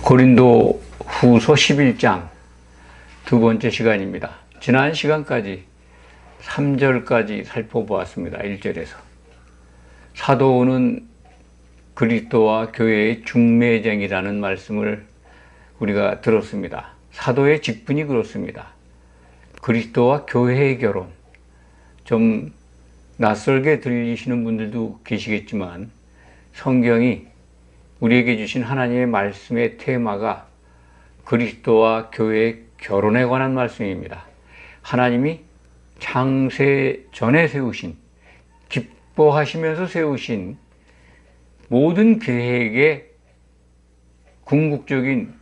고린도 후서 11장 두 번째 시간입니다. 지난 시간까지 3절까지 살펴보았습니다. 1절에서 사도는 그리스도와 교회의 중매쟁이라는 말씀을 우리가 들었습니다. 사도의 직분이 그렇습니다. 그리스도와 교회의 결혼, 좀 낯설게 들리시는 분들도 계시겠지만 성경이 우리에게 주신 하나님의 말씀의 테마가 그리스도와 교회의 결혼에 관한 말씀입니다. 하나님이 창세 전에 세우신, 기뻐하시면서 세우신 모든 계획의 궁극적인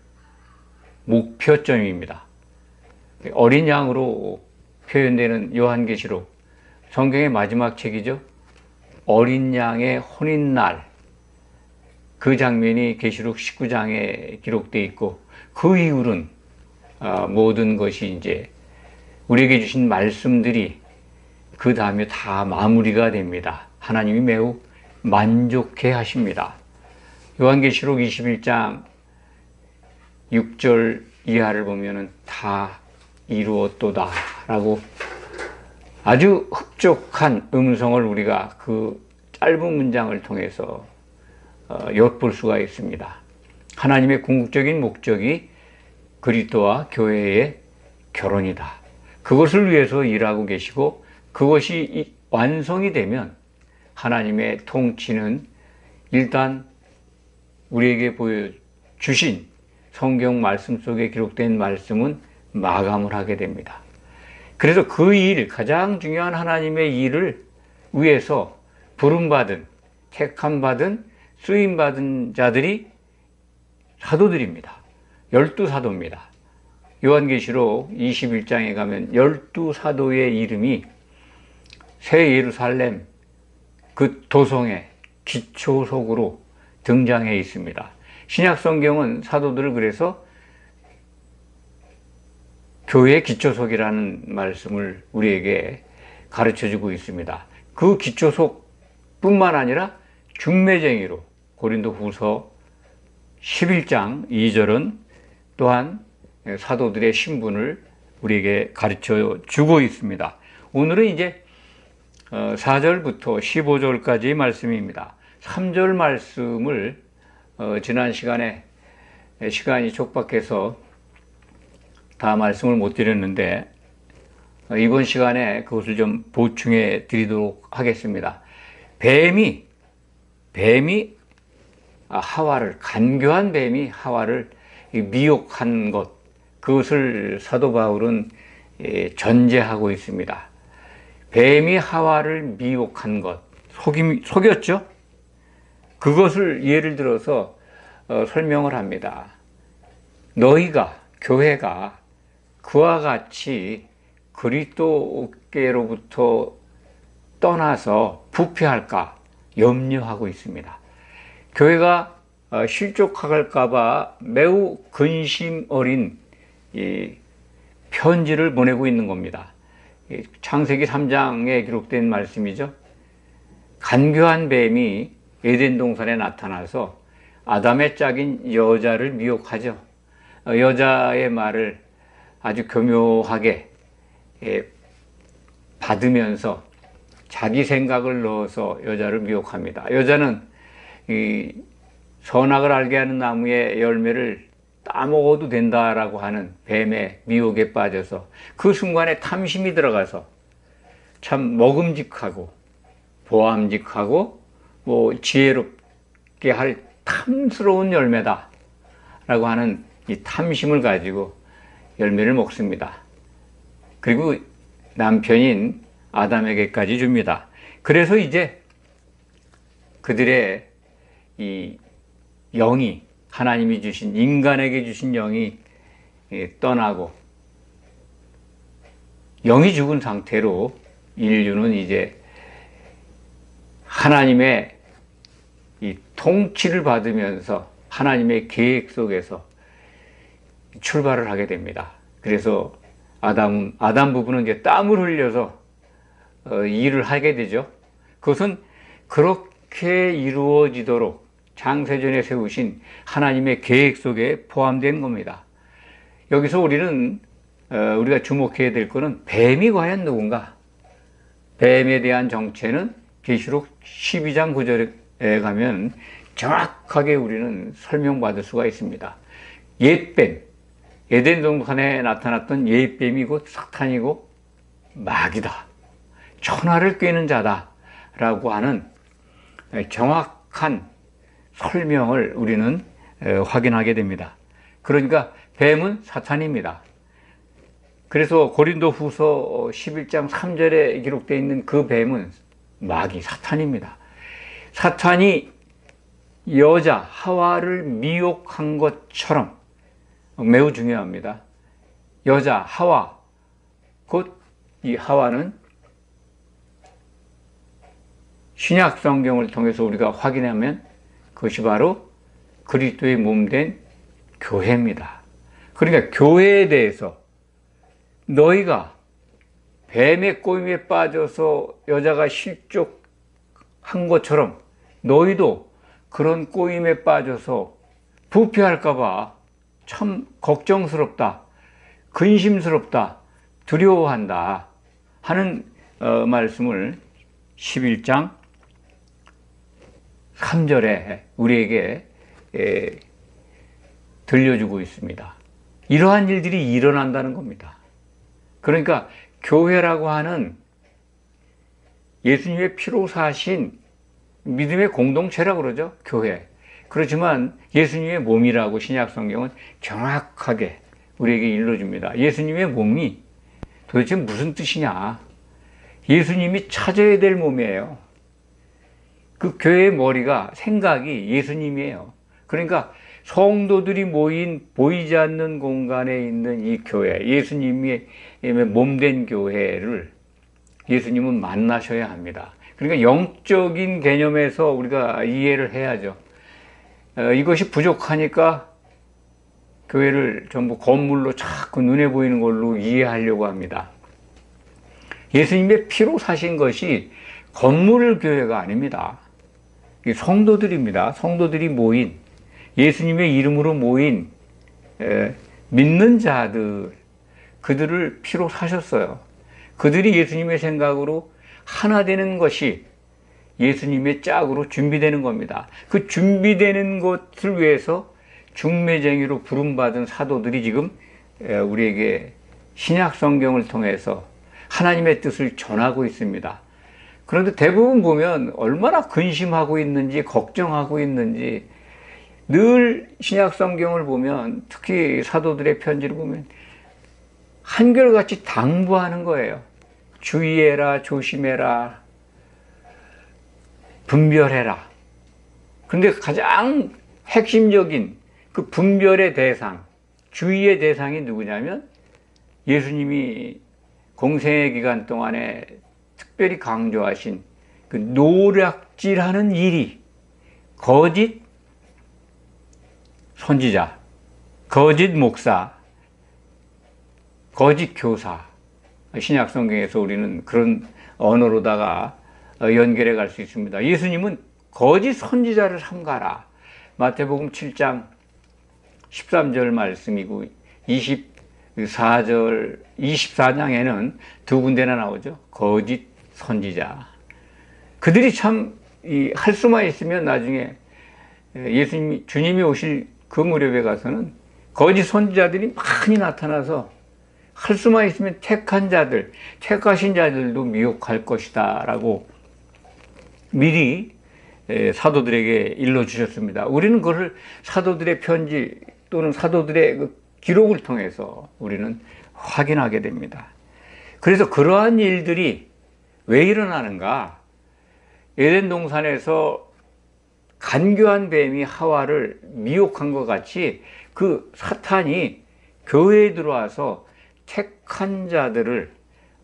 목표점입니다. 어린 양으로 표현되는 요한계시록, 성경의 마지막 책이죠. 어린 양의 혼인날, 그 장면이 계시록 19장에 기록되어 있고, 그 이후로는 모든 것이 이제 우리에게 주신 말씀들이 그 다음에 다 마무리가 됩니다. 하나님이 매우 만족해 하십니다. 요한계시록 21장 6절 이하를 보면은 다 이루었도다 라고 아주 흡족한 음성을 우리가 그 짧은 문장을 통해서 엿볼 수가 있습니다. 하나님의 궁극적인 목적이 그리스도와 교회의 결혼이다. 그것을 위해서 일하고 계시고, 그것이 완성이 되면 하나님의 통치는 일단 우리에게 보여주신 성경 말씀 속에 기록된 말씀은 마감을 하게 됩니다. 그래서 그 일, 가장 중요한 하나님의 일을 위해서 부름받은, 택함받은, 쓰임받은 자들이 사도들입니다. 12사도입니다. 요한계시록 21장에 가면 12사도의 이름이 새 예루살렘 그 도성의 기초석으로 등장해 있습니다. 신약성경은 사도들을 그래서 교회의 기초석이라는 말씀을 우리에게 가르쳐주고 있습니다. 그 기초석뿐만 아니라 중매쟁이로 고린도 후서 11장 2절은 또한 사도들의 신분을 우리에게 가르쳐 주고 있습니다. 오늘은 이제 4절부터 15절까지의 말씀입니다. 3절 말씀을 지난 시간에 시간이 촉박해서 다 말씀을 못 드렸는데, 이번 시간에 그것을 좀 보충해 드리도록 하겠습니다. 뱀이 하와를, 간교한 뱀이 하와를 미혹한 것, 그것을 사도 바울은 전제하고 있습니다. 뱀이 하와를 미혹한 것, 속였죠? 그것을 예를 들어서 설명을 합니다. 너희가, 교회가 그와 같이 그리스도께로부터 떠나서 부패할까 염려하고 있습니다. 교회가 실족할까봐 매우 근심 어린 편지를 보내고 있는 겁니다. 창세기 3장에 기록된 말씀이죠. 간교한 뱀이 에덴 동산에 나타나서 아담의 짝인 여자를 미혹하죠. 여자의 말을 아주 교묘하게 받으면서 자기 생각을 넣어서 여자를 미혹합니다. 여자는 이 선악을 알게 하는 나무의 열매를 따먹어도 된다라고 하는 뱀의 미혹에 빠져서 그 순간에 탐심이 들어가서 참 먹음직하고 보암직하고 지혜롭게 할 탐스러운 열매다 라고 하는 이 탐심을 가지고 열매를 먹습니다. 그리고 남편인 아담에게까지 줍니다. 그래서 이제 그들의 이 영이, 하나님이 주신, 인간에게 주신 영이 떠나고 영이 죽은 상태로 인류는 이제 하나님의 이 통치를 받으면서 하나님의 계획 속에서 출발을 하게 됩니다. 그래서 아담 부부는 이제 땀을 흘려서 일을 하게 되죠. 그것은 그렇게 이루어지도록 창세전에 세우신 하나님의 계획 속에 포함된 겁니다. 여기서 우리가 주목해야 될 것은 뱀이 과연 누군가? 뱀에 대한 정체는 계시록 12장 9절에 가면 정확하게 우리는 설명받을 수가 있습니다. 옛뱀, 에덴 동산에 나타났던 옛뱀이 곧 사탄이고 마귀다. 천하를 꿰는 자다. 라고 하는 정확한 설명을 우리는 확인하게 됩니다. 그러니까 뱀은 사탄입니다. 그래서 고린도후서 11장 3절에 기록되어 있는 그 뱀은 마귀, 사탄입니다. 사탄이 여자 하와를 미혹한 것처럼 매우 중요합니다. 여자 하와, 곧 이 하와는 신약 성경을 통해서 우리가 확인하면 그것이 바로 그리스도의 몸된 교회입니다. 그러니까 교회에 대해서 너희가 뱀의 꼬임에 빠져서 여자가 실족한 것처럼 너희도 그런 꼬임에 빠져서 부패할까봐 참 걱정스럽다, 근심스럽다, 두려워한다 하는 말씀을 11장 3절에 우리에게 들려주고 있습니다. 이러한 일들이 일어난다는 겁니다. 그러니까 교회라고 하는 예수님의 피로 사신 믿음의 공동체라고 그러죠. 교회. 그렇지만 예수님의 몸이라고 신약 성경은 정확하게 우리에게 일러줍니다. 예수님의 몸이 도대체 무슨 뜻이냐? 예수님이 찾아야 될 몸이에요. 그 교회의 머리가, 생각이 예수님이에요. 그러니까 성도들이 모인 보이지 않는 공간에 있는 이 교회, 예수님의 몸된 교회를 예수님은 만나셔야 합니다. 그러니까 영적인 개념에서 우리가 이해를 해야죠. 이것이 부족하니까 교회를 전부 건물로 자꾸 눈에 보이는 걸로 이해하려고 합니다. 예수님의 피로 사신 것이 건물 교회가 아닙니다. 성도들입니다. 성도들이 모인, 예수님의 이름으로 모인 믿는 자들, 그들을 피로 사셨어요. 그들이 예수님의 생각으로 하나 되는 것이 예수님의 짝으로 준비되는 겁니다. 그 준비되는 것을 위해서 중매쟁이로 부름받은 사도들이 지금 우리에게 신약 성경을 통해서 하나님의 뜻을 전하고 있습니다. 그런데 대부분 보면 얼마나 근심하고 있는지, 걱정하고 있는지, 늘 신약 성경을 보면, 특히 사도들의 편지를 보면 한결같이 당부하는 거예요. 주의해라, 조심해라, 분별해라. 그런데 가장 핵심적인 그 분별의 대상, 주의의 대상이 누구냐면 예수님이 공생의 기간 동안에 특별히 강조하신 그 노략질하는 일이 거짓 선지자, 거짓 목사, 거짓 교사. 신약 성경에서 우리는 그런 언어로다가 연결해 갈 수 있습니다. 예수님은 거짓 선지자를 삼가라. 마태복음 7장 13절 말씀이고 24장에는 두 군데나 나오죠. 거짓 선지자. 그들이 참 할 수만 있으면 나중에 주님이 오실 그 무렵에 가서는 거짓 선지자들이 많이 나타나서 할 수만 있으면 택한 자들, 택하신 자들도 미혹할 것이다 라고 미리 사도들에게 일러주셨습니다. 우리는 그것을 사도들의 편지 또는 사도들의 그 기록을 통해서 우리는 확인하게 됩니다. 그래서 그러한 일들이 왜 일어나는가? 에덴 동산에서 간교한 뱀이 하와를 미혹한 것 같이 그 사탄이 교회에 들어와서 택한 자들을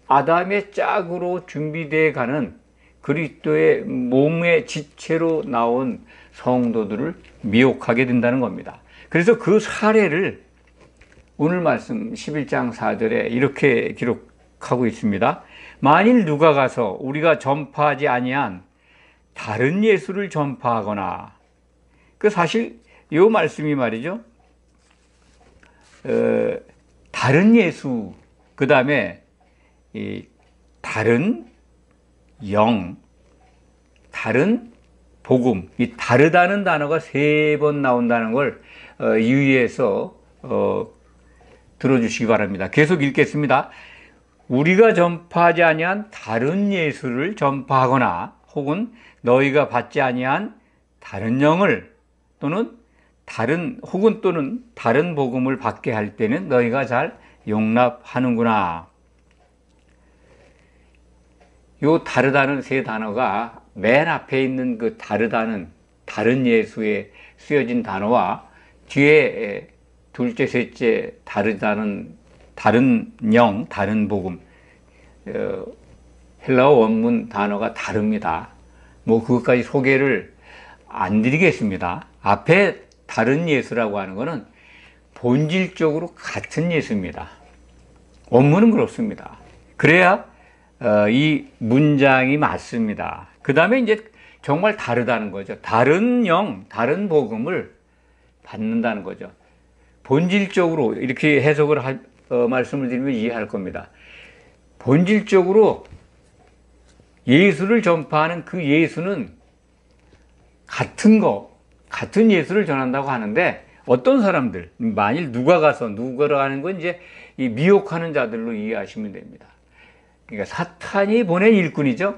아담의 짝으로 준비되어 가는 그리스도의 몸의 지체로 나온 성도들을 미혹하게 된다는 겁니다. 그래서 그 사례를 오늘 말씀 11장 4절에 이렇게 기록하고 있습니다. 만일 누가 가서 우리가 전파하지 아니한 다른 예수를 전파하거나 그 사실 요 말씀이 말이죠. 다른 예수, 그 다음에 다른 영, 다른 복음, 이 다르다는 단어가 3번 나온다는 걸 유의해서 들어주시기 바랍니다. 계속 읽겠습니다. 우리가 전파하지 아니한 다른 예수를 전파하거나 혹은 너희가 받지 아니한 다른 영을 또는 다른 복음을 받게 할 때는 너희가 잘 용납하는구나. 요 다르다는 3단어가 맨 앞에 있는 그 다르다는 다른 예수에 쓰여진 단어와 뒤에 둘째, 셋째 다르다는 다른 영, 다른 복음, 헬라어 원문 단어가 다릅니다. 뭐 그것까지 소개를 안 드리겠습니다. 앞에 다른 예수라고 하는 것은 본질적으로 같은 예수입니다. 원문은 그렇습니다. 그래야 이 문장이 맞습니다. 그 다음에 이제 정말 다르다는 거죠. 다른 영, 다른 복음을 받는다는 거죠. 본질적으로 이렇게 해석을 말씀을 드리면 이해할 겁니다. 본질적으로 예수를 전파하는 그 예수는 같은 예수를 전한다고 하는데 어떤 사람들, 만일 누가라 하는 건 이제 이 미혹하는 자들로 이해하시면 됩니다. 그러니까 사탄이 보낸 일꾼이죠.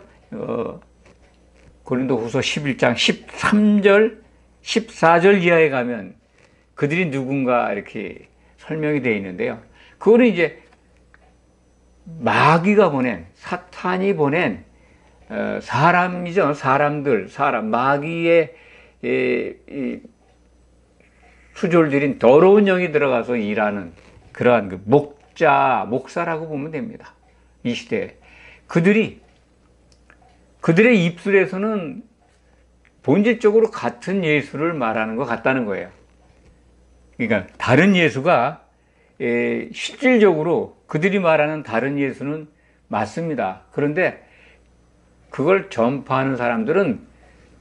고린도후서 11장 13절, 14절 이하에 가면 그들이 누군가 이렇게 설명이 되어 있는데요. 그거는 이제 사탄이 보낸 사람이죠. 마귀의 수졸들인 더러운 영이 들어가서 일하는 그러한 그 목사라고 보면 됩니다. 이 시대에. 그들의 입술에서는 본질적으로 같은 예수를 말하는 것 같다는 거예요. 그러니까 다른 예수가 실질적으로 그들이 말하는 다른 예수는 맞습니다. 그런데 그걸 전파하는 사람들은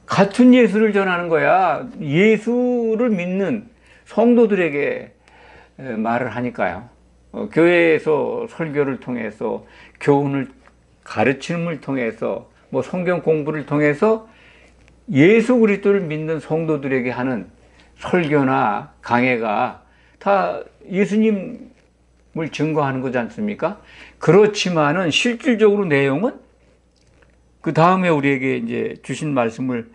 같은 예수를 전하는 거야. 예수를 믿는 성도들에게 말을 하니까요. 교회에서 설교를 통해서 교훈을 가르침을 통해서 뭐 성경 공부를 통해서 예수 그리스도를 믿는 성도들에게 하는 설교나 강해가 다 예수님을 증거하는 거지 않습니까? 그렇지만은 실질적으로 내용은 그 다음에 우리에게 이제 주신 말씀을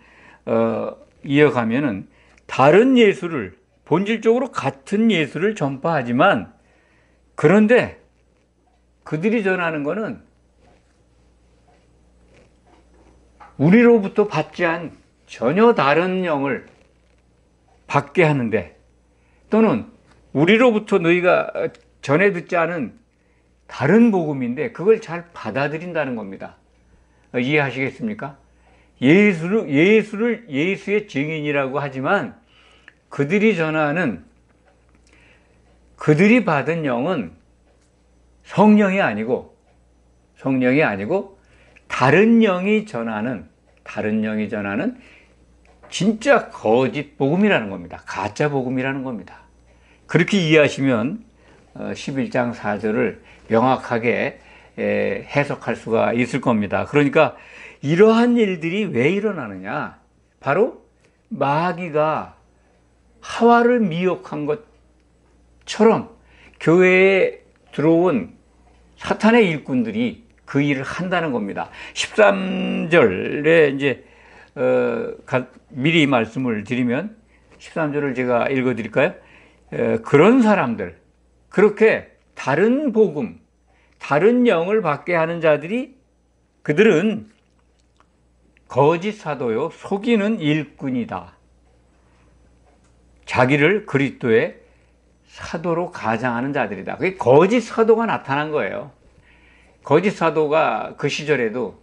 이어가면은 다른 예수를 본질적으로 같은 예수를 전파하지만 그런데 그들이 전하는 것은 우리로부터 받지 않은 전혀 다른 영을 받게 하는데 또는 우리로부터 너희가 전해 듣지 않은 다른 복음인데 그걸 잘 받아들인다는 겁니다. 이해하시겠습니까? 예수의 증인이라고 하지만 그들이 받은 영은 성령이 아니고 다른 영이 전하는 진짜 거짓 복음이라는 겁니다. 가짜 복음이라는 겁니다. 그렇게 이해하시면 11장 4절을 명확하게 해석할 수가 있을 겁니다. 그러니까 이러한 일들이 왜 일어나느냐? 바로 마귀가 하와를 미혹한 것처럼 교회에 들어온 사탄의 일꾼들이 그 일을 한다는 겁니다. 13절에 이제 미리 말씀을 드리면 13절을 제가 읽어 드릴까요? 그런 사람들, 그렇게 다른 복음, 다른 영을 받게 하는 자들이 그들은 거짓 사도요, 속이는 일꾼이다. 자기를 그리스도의 사도로 가장하는 자들이다. 그게 거짓 사도가 나타난 거예요. 거짓 사도가 그 시절에도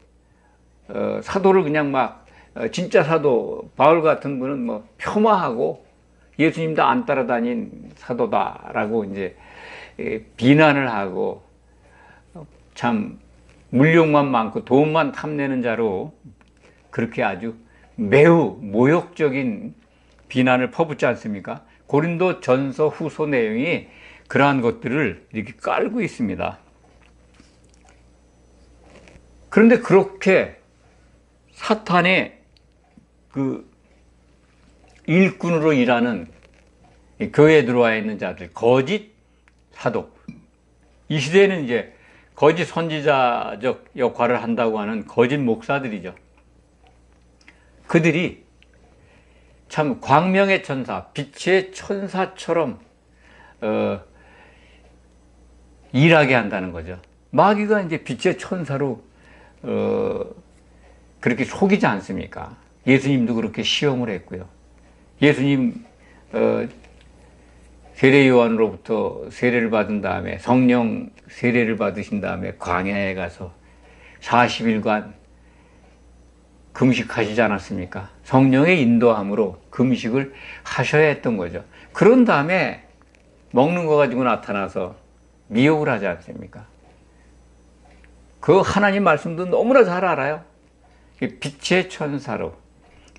사도를 그냥 막 진짜 사도 바울 같은 분은 뭐 폄하하고 예수님도 안 따라다닌 사도다라고 이제 비난을 하고 참 물욕만 많고 돈만 탐내는 자로 그렇게 아주 매우 모욕적인 비난을 퍼붓지 않습니까? 고린도 전서 후서 내용이 그러한 것들을 이렇게 깔고 있습니다. 그런데 그렇게 사탄의 그 일꾼으로 일하는 교회에 들어와 있는 자들, 거짓 사도, 이 시대에는 이제 거짓 선지자적 역할을 한다고 하는 거짓 목사들이죠. 그들이 참 광명의 천사, 빛의 천사처럼 일하게 한다는 거죠. 마귀가 이제 빛의 천사로 그렇게 속이지 않습니까? 예수님도 그렇게 시험을 했고요. 예수님 세례 요한으로부터 세례를 받은 다음에 성령 세례를 받으신 다음에 광야에 가서 40일간 금식하시지 않았습니까? 성령의 인도함으로 금식을 하셔야 했던 거죠. 그런 다음에 먹는 거 가지고 나타나서 미혹을 하지 않습니까? 그 하나님 말씀도 너무나 잘 알아요. 빛의 천사로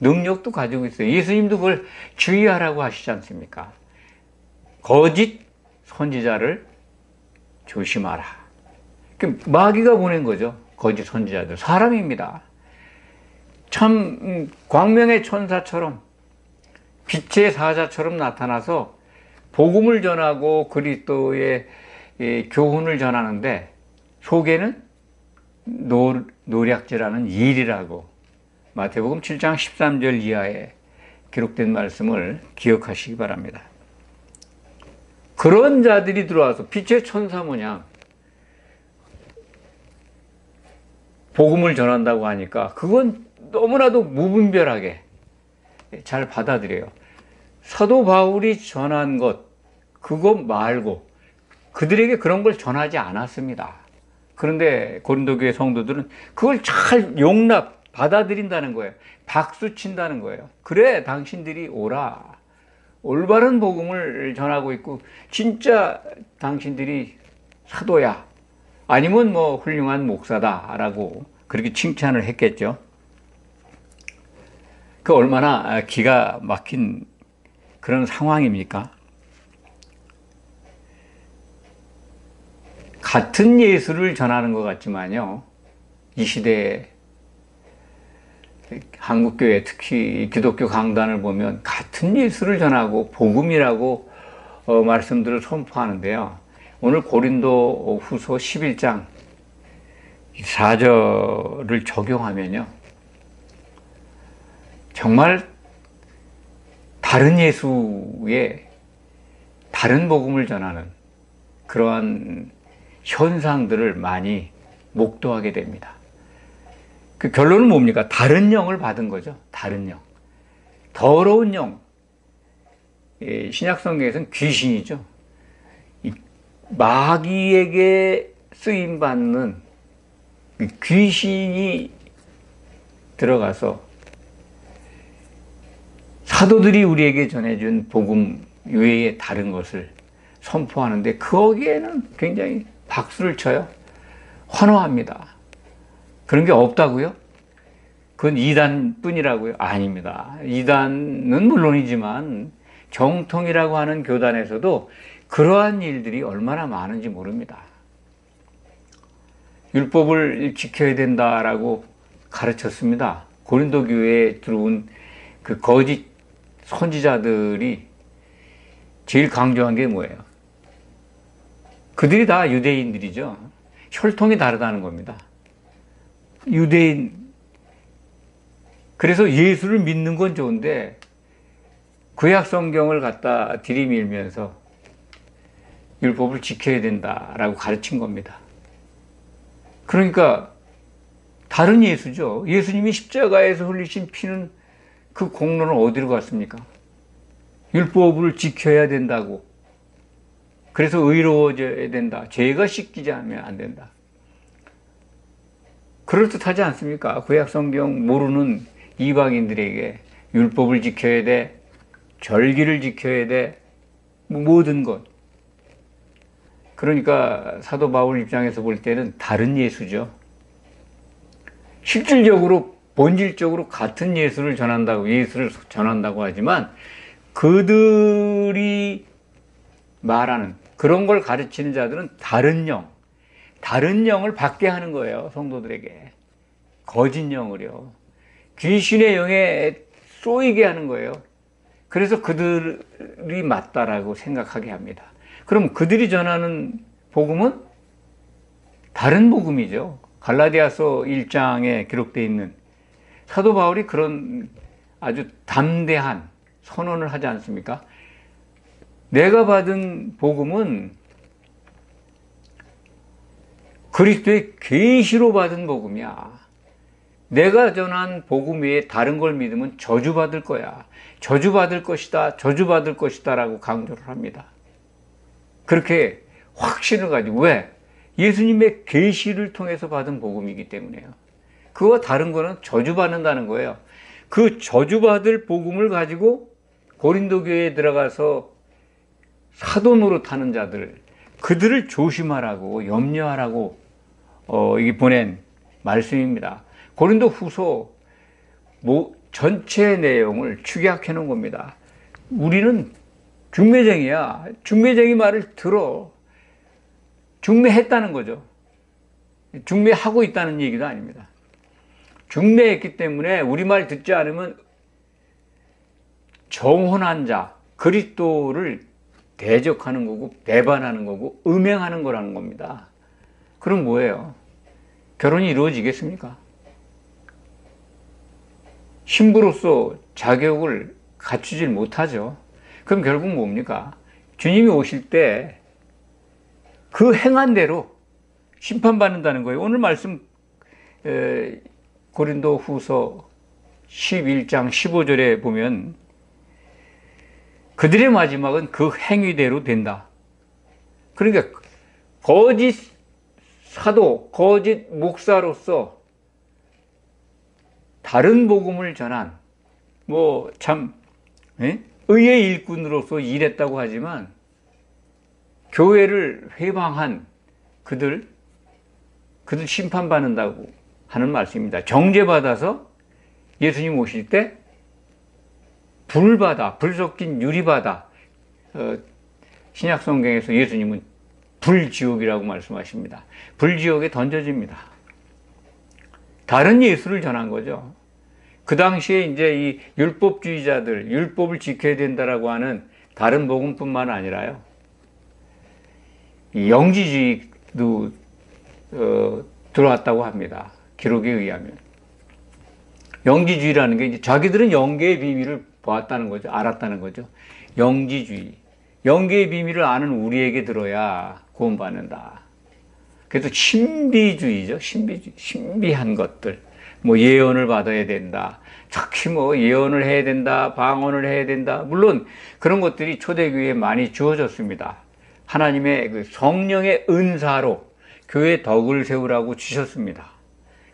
능력도 가지고 있어요. 예수님도 그걸 주의하라고 하시지 않습니까? 거짓 선지자를 조심하라. 마귀가 보낸 거죠. 거짓 선지자들. 사람입니다. 참 광명의 천사처럼 빛의 사자처럼 나타나서 복음을 전하고 그리스도의 교훈을 전하는데 속에는 노략질하는 일이라고 마태복음 7장 13절 이하에 기록된 말씀을 기억하시기 바랍니다. 그런 자들이 들어와서 빛의 천사 모양 복음을 전한다고 하니까 그건 너무나도 무분별하게 잘 받아들여요. 사도 바울이 전한 것 그거 말고 그들에게 그런 걸 전하지 않았습니다. 그런데 고린도 교회 성도들은 그걸 잘 용납 받아들인다는 거예요. 박수 친다는 거예요. 그래 당신들이 오라. 올바른 복음을 전하고 있고 진짜 당신들이 사도야. 아니면 뭐 훌륭한 목사다라고 그렇게 칭찬을 했겠죠. 그 얼마나 기가 막힌 그런 상황입니까? 같은 예수를 전하는 것 같지만요. 이 시대에 한국교회 특히 기독교 강단을 보면 같은 예수를 전하고 복음이라고 말씀들을 선포하는데요. 오늘 고린도 후서 11장 4절을 적용하면요. 정말 다른 예수의 다른 복음을 전하는 그러한 현상들을 많이 목도하게 됩니다. 그 결론은 뭡니까? 다른 영을 받은 거죠. 다른 영. 더러운 영. 신약성경에서는 귀신이죠. 마귀에게 쓰임받는 귀신이 들어가서 사도들이 우리에게 전해준 복음 외에 다른 것을 선포하는데 거기에는 굉장히 박수를 쳐요. 환호합니다. 그런 게 없다고요? 그건 이단뿐이라고요? 아닙니다. 이단은 물론이지만 정통이라고 하는 교단에서도 그러한 일들이 얼마나 많은지 모릅니다. 율법을 지켜야 된다라고 가르쳤습니다. 고린도 교회에 들어온 그 거짓 선지자들이 제일 강조한 게 뭐예요? 그들이 다 유대인들이죠. 혈통이 다르다는 겁니다. 유대인. 그래서 예수를 믿는 건 좋은데 구약 성경을 갖다 들이밀면서 율법을 지켜야 된다라고 가르친 겁니다. 그러니까 다른 예수죠. 예수님이 십자가에서 흘리신 피는 그 공로는 어디로 갔습니까? 율법을 지켜야 된다고. 그래서 의로워져야 된다. 죄가 씻기지 않으면 안 된다. 그럴듯하지 않습니까? 구약 성경 모르는 이방인들에게 율법을 지켜야 돼, 절기를 지켜야 돼, 모든 것. 그러니까 사도 바울 입장에서 볼 때는 다른 예수죠. 실질적으로 본질적으로 같은 예수를 전한다고 하지만 그들이 말하는 그런 걸 가르치는 자들은 다른 영을 받게 하는 거예요. 성도들에게. 거짓 영을요. 귀신의 영에 쏘이게 하는 거예요. 그래서 그들이 맞다라고 생각하게 합니다. 그럼 그들이 전하는 복음은 다른 복음이죠. 갈라디아서 1장에 기록되어 있는 사도 바울이 그런 아주 담대한 선언을 하지 않습니까? 내가 받은 복음은 그리스도의 계시로 받은 복음이야. 내가 전한 복음 외에 다른 걸 믿으면 저주받을 거야. 저주받을 것이다. 저주받을 것이다. 라고 강조를 합니다. 그렇게 확신을 가지고. 왜? 예수님의 계시를 통해서 받은 복음이기 때문에요. 그와 다른 거는 저주받는다는 거예요. 그 저주받을 복음을 가지고 고린도 교회에 들어가서 사도 노릇하는 자들, 그들을 조심하라고, 염려하라고 이게 보낸 말씀입니다. 고린도 후서 전체 내용을 축약해 놓은 겁니다. 우리는 중매쟁이야. 중매쟁이 말을 들어. 중매했다는 거죠. 중매하고 있다는 얘기도 아닙니다. 중매했기 때문에 우리 말 듣지 않으면 정혼한 자, 그리스도를 대적하는 거고, 배반하는 거고, 음행하는 거라는 겁니다. 그럼 뭐예요? 결혼이 이루어지겠습니까? 신부로서 자격을 갖추질 못하죠. 그럼 결국 뭡니까? 주님이 오실 때 그 행한 대로 심판받는다는 거예요. 오늘 말씀 고린도 후서 11장 15절에 보면 그들의 마지막은 그 행위대로 된다. 그러니까 거짓 사도, 거짓 목사로서 다른 복음을 전한 의의 일꾼으로서 일했다고 하지만 교회를 회방한 그들 심판받는다고 하는 말씀입니다. 정죄받아서 예수님 오실 때 불 섞인 유리바다. 신약 성경에서 예수님은 불지옥이라고 말씀하십니다. 불지옥에 던져집니다. 다른 예수를 전한 거죠. 그 당시에 이제 이 율법주의자들, 율법을 지켜야 된다라고 하는 다른 복음뿐만 아니라요. 이 영지주의도 들어왔다고 합니다. 기록에 의하면. 영지주의라는 게 이제 자기들은 영계의 비밀을 보았다는 거죠. 알았다는 거죠. 영지주의. 영계의 비밀을 아는 우리에게 들어야 구원받는다. 그래서 신비주의죠. 신비한 것들. 예언을 받아야 된다. 특히 예언을 해야 된다. 방언을 해야 된다. 물론 그런 것들이 초대교회에 많이 주어졌습니다. 하나님의 그 성령의 은사로 교회 덕을 세우라고 주셨습니다.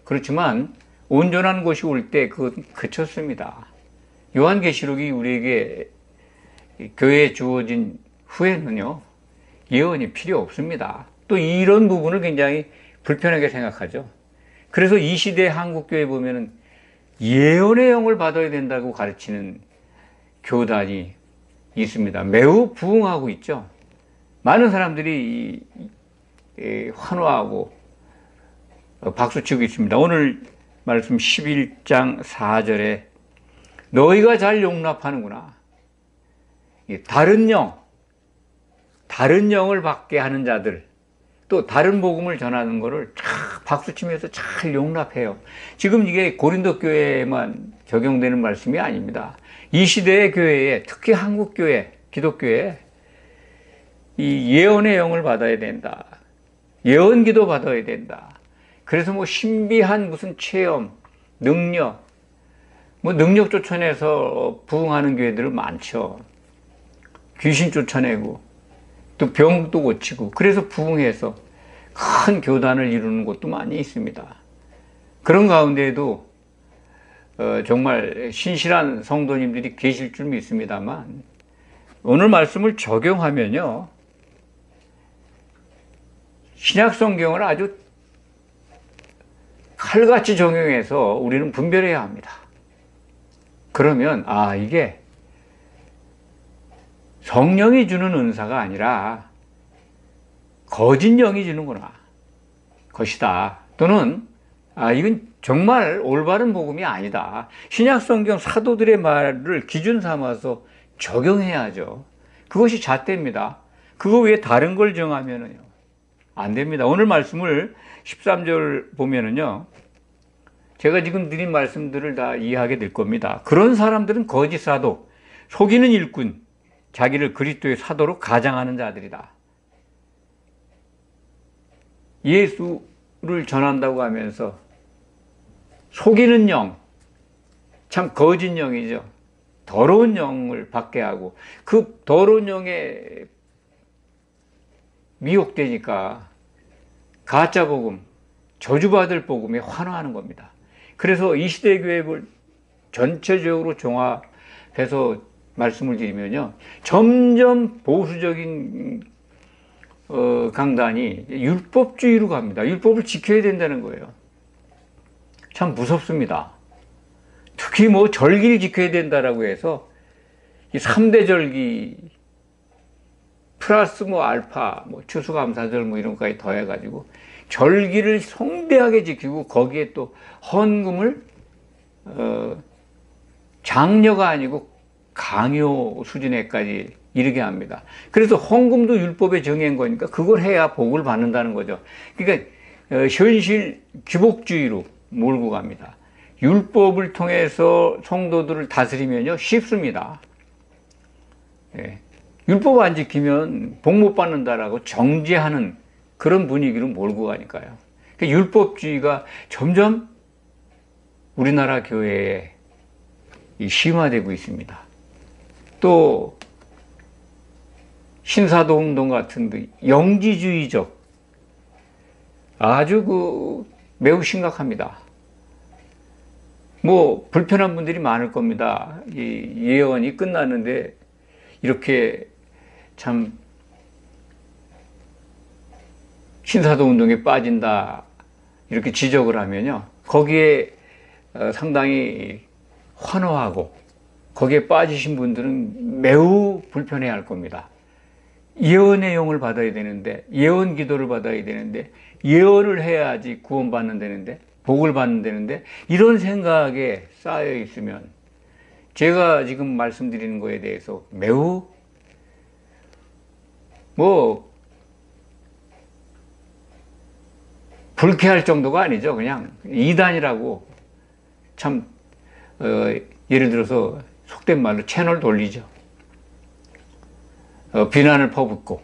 그렇지만 온전한 것이 올 때 그건 그쳤습니다. 요한계시록이 우리에게 교회에 주어진 후에는요, 예언이 필요 없습니다. 또 이런 부분을 굉장히 불편하게 생각하죠. 그래서 이 시대 한국교회 보면은 예언의 영을 받아야 된다고 가르치는 교단이 있습니다. 매우 부흥하고 있죠. 많은 사람들이 환호하고 박수치고 있습니다. 오늘 말씀 11장 4절에 너희가 잘 용납하는구나. 다른 영을 받게 하는 자들, 또 다른 복음을 전하는 것을 박수치면서 잘 용납해요. 지금 이게 고린도 교회에만 적용되는 말씀이 아닙니다. 이 시대의 교회에, 특히 한국교회, 기독교에 이 예언의 영을 받아야 된다. 예언기도 받아야 된다. 그래서 신비한 무슨 체험, 능력, 능력 쫓아내서 부흥하는 교회들은 많죠. 귀신 쫓아내고, 또 병도 고치고, 그래서 부흥해서 큰 교단을 이루는 곳도 많이 있습니다. 그런 가운데에도 정말 신실한 성도님들이 계실 줄 믿습니다만, 오늘 말씀을 적용하면요, 신약 성경을 아주 칼같이 적용해서 우리는 분별해야 합니다. 그러면 이게 성령이 주는 은사가 아니라 거짓 영이 주는구나 것이다. 또는 이건 정말 올바른 복음이 아니다. 신약성경 사도들의 말을 기준 삼아서 적용해야죠. 그것이 잣대입니다. 그거 외에 다른 걸 정하면은요 안 됩니다. 오늘 말씀을 13절 보면은요, 제가 지금 드린 말씀들을 다 이해하게 될 겁니다. 그런 사람들은 거짓 사도, 속이는 일꾼, 자기를 그리스도의 사도로 가장하는 자들이다. 예수를 전한다고 하면서 속이는 영, 참 거짓 영이죠. 더러운 영을 받게 하고 그 더러운 영에 미혹되니까 가짜 복음, 저주받을 복음에 환호하는 겁니다. 그래서 이 시대 교회를 전체적으로 종합해서 말씀을 드리면요, 점점 보수적인 강단이 율법주의로 갑니다. 율법을 지켜야 된다는 거예요. 참 무섭습니다. 특히 뭐 절기를 지켜야 된다라고 해서 이 3대 절기 플러스 뭐 알파, 뭐 추수감사절 뭐 이런 것까지 더해가지고 절기를 성대하게 지키고 거기에 또 헌금을 장려가 아니고 강요 수준에까지 이르게 합니다. 그래서 헌금도 율법에 정한 거니까 그걸 해야 복을 받는다는 거죠. 그러니까 현실 기복주의로 몰고 갑니다. 율법을 통해서 성도들을 다스리면요 쉽습니다. 예. 율법 안 지키면 복 못 받는다라고 정죄하는 그런 분위기로 몰고 가니까요. 그러니까 율법주의가 점점 우리나라 교회에 심화되고 있습니다. 또 신사도 운동 같은 영지주의적 아주 매우 심각합니다. 뭐 불편한 분들이 많을 겁니다. 이 예언이 끝났는데 이렇게 참 신사도 운동에 빠진다 이렇게 지적을 하면요, 거기에 상당히 환호하고 거기에 빠지신 분들은 매우 불편해 할 겁니다. 예언의 영을 받아야 되는데, 예언 기도를 받아야 되는데, 예언을 해야지 구원받는 되는데, 복을 받는 되는데, 이런 생각에 쌓여 있으면 제가 지금 말씀드리는 거에 대해서 매우 불쾌할 정도가 아니죠. 그냥 이단이라고 참 예를 들어서 속된 말로 채널 돌리죠. 비난을 퍼붓고.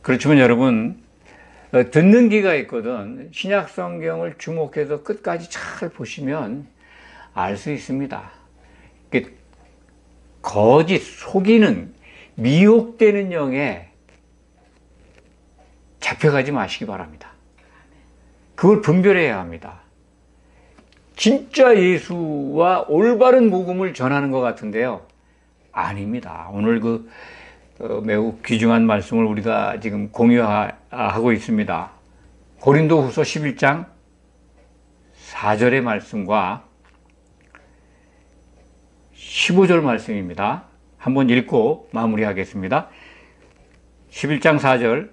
그렇지만 여러분, 듣는 귀가 있거든. 신약 성경을 주목해서 끝까지 잘 보시면 알 수 있습니다. 거짓, 속이는, 미혹되는 영에 잡혀가지 마시기 바랍니다. 그걸 분별해야 합니다. 진짜 예수와 올바른 복음을 전하는 것 같은데요, 아닙니다. 오늘 매우 귀중한 말씀을 우리가 지금 공유하고 있습니다. 고린도후서 11장 4절의 말씀과 15절 말씀입니다. 한번 읽고 마무리하겠습니다. 11장 4절,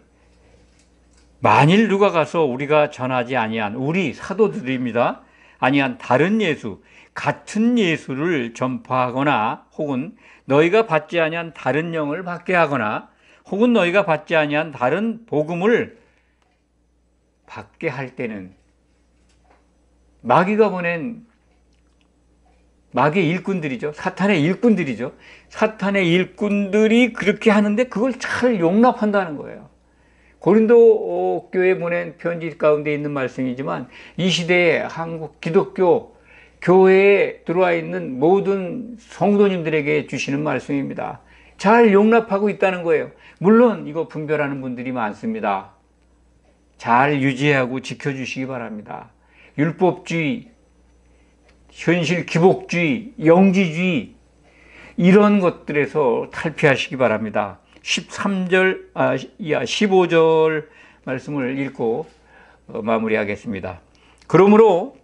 만일 누가 가서 우리가 전하지 아니한, 우리 사도들입니다, 아니한 다른 예수, 같은 예수를 전파하거나, 혹은 너희가 받지 아니한 다른 영을 받게 하거나, 혹은 너희가 받지 아니한 다른 복음을 받게 할 때는, 마귀가 보낸 마귀의 일꾼들이죠. 사탄의 일꾼들이죠. 사탄의 일꾼들이 그렇게 하는데 그걸 잘 용납한다는 거예요. 고린도 교회에 보낸 편지 가운데 있는 말씀이지만 이 시대에 한국 기독교 교회에 들어와 있는 모든 성도님들에게 주시는 말씀입니다. 잘 용납하고 있다는 거예요. 물론 이거 분별하는 분들이 많습니다. 잘 유지하고 지켜주시기 바랍니다. 율법주의, 현실 기복주의, 영지주의, 이런 것들에서 탈피하시기 바랍니다. 15절 말씀을 읽고 마무리하겠습니다. 그러므로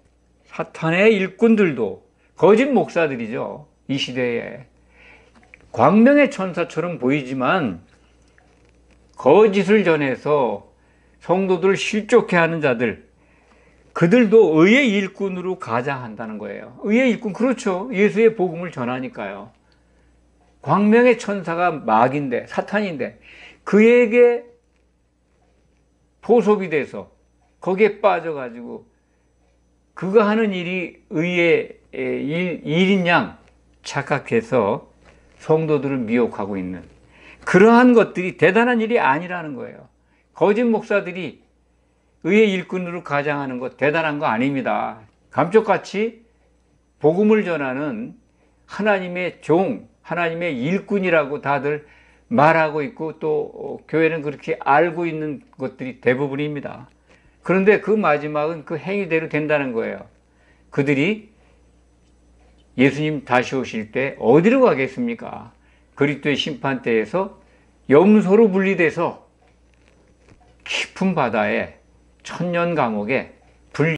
사탄의 일꾼들도, 거짓 목사들이죠, 이 시대에 광명의 천사처럼 보이지만 거짓을 전해서 성도들을 실족해 하는 자들, 그들도 의의 일꾼으로 가장한다는 거예요. 의의 일꾼, 그렇죠. 예수의 복음을 전하니까요. 광명의 천사가 마귀인데, 사탄인데, 그에게 포섭이 돼서 거기에 빠져가지고 그가 하는 일이 의의 일인 양 착각해서 성도들을 미혹하고 있는 그러한 것들이 대단한 일이 아니라는 거예요. 거짓 목사들이 의의 일꾼으로 가장하는 것 대단한 거 아닙니다. 감쪽같이 복음을 전하는 하나님의 종, 하나님의 일꾼이라고 다들 말하고 있고 또 교회는 그렇게 알고 있는 것들이 대부분입니다. 그런데 그 마지막은 그 행위대로 된다는 거예요. 그들이 예수님 다시 오실 때 어디로 가겠습니까? 그리스도의 심판대에서 염소로 분리돼서 깊은 바다에 천년 감옥에